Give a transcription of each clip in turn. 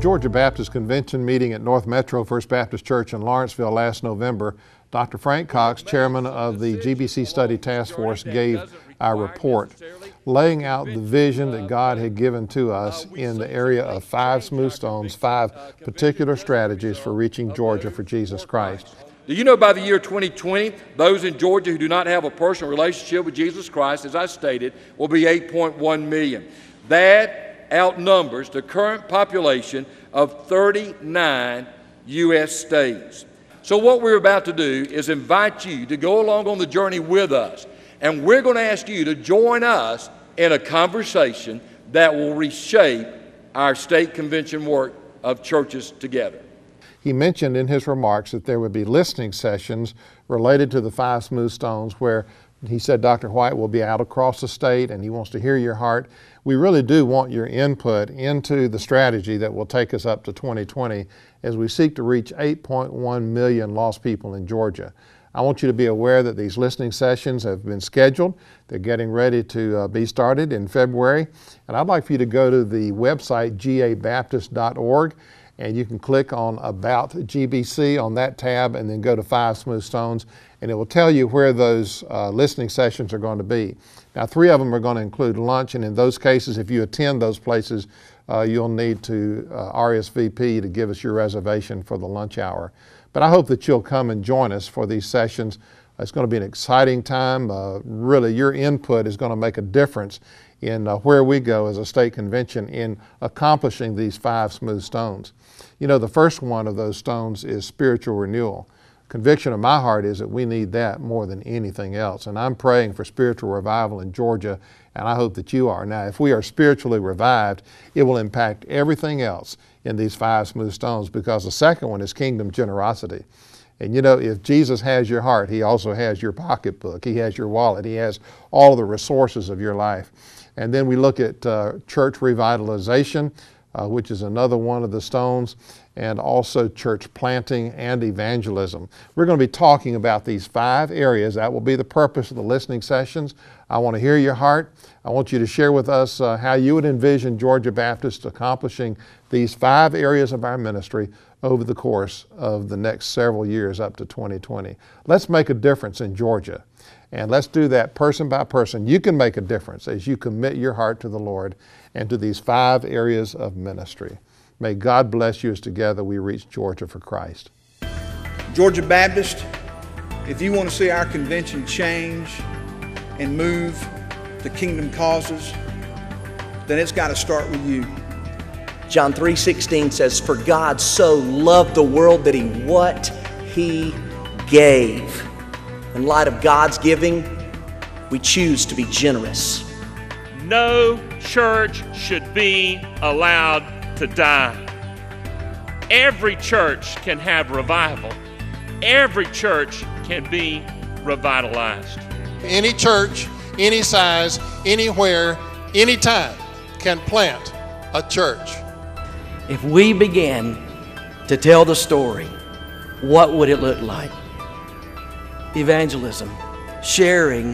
Georgia Baptist Convention meeting at North Metro First Baptist Church in Lawrenceville last November, Dr. Frank Cox, chairman of the GBC Study Task Force, gave our report, laying out the vision that God had given to us in the area of 5 smooth stones, 5 particular strategies for reaching Georgia for Jesus Christ. Do you know by the year 2020, those in Georgia who do not have a personal relationship with Jesus Christ, as I stated, will be 8.1 million. That outnumbers the current population of 39 U.S. states. So what we're about to do is invite you to go along on the journey with us, and we're going to ask you to join us in a conversation that will reshape our state convention work of churches together. He mentioned in his remarks that there would be listening sessions related to the 5 smooth stones where he said Dr. White will be out across the state and he wants to hear your heart. We really do want your input into the strategy that will take us up to 2020 as we seek to reach 8.1 million lost people in Georgia. I want you to be aware that these listening sessions have been scheduled. They're getting ready to be started in February. And I'd like for you to go to the website gabaptist.org, and you can click on About GBC on that tab and then go to 5 Smooth Stones, and it will tell you where those listening sessions are going to be. Now, 3 of them are going to include lunch, and in those cases, if you attend those places, you'll need to RSVP to give us your reservation for the lunch hour. But I hope that you'll come and join us for these sessions. It's going to be an exciting time. Really, your input is going to make a difference in where we go as a state convention in accomplishing these 5 smooth stones. You know, the first one of those stones is spiritual renewal. Conviction of my heart is that we need that more than anything else. And I'm praying for spiritual revival in Georgia, and I hope that you are. Now, if we are spiritually revived, it will impact everything else in these 5 smooth stones, because the second one is kingdom generosity. And you know, if Jesus has your heart, he also has your pocketbook, he has your wallet, he has all of the resources of your life. And then we look at church revitalization, which is another one of the stones, and also church planting and evangelism. We're going to be talking about these 5 areas. That will be the purpose of the listening sessions. I want to hear your heart. I want you to share with us how you would envision Georgia Baptist accomplishing these 5 areas of our ministry over the course of the next several years up to 2020. Let's make a difference in Georgia. And let's do that person by person. You can make a difference as you commit your heart to the Lord and to these 5 areas of ministry. May God bless you as together we reach Georgia for Christ. Georgia Baptist, if you want to see our convention change and move to kingdom causes, then it's got to start with you. John 3:16 says, "For God so loved the world that He gave." In light of God's giving, we choose to be generous. No church should be allowed to die. Every church can have revival. Every church can be revitalized. Any church, any size, anywhere, anytime can plant a church. If we began to tell the story, what would it look like? Evangelism, sharing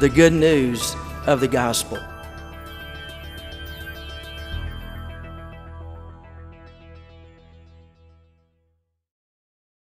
the good news of the gospel.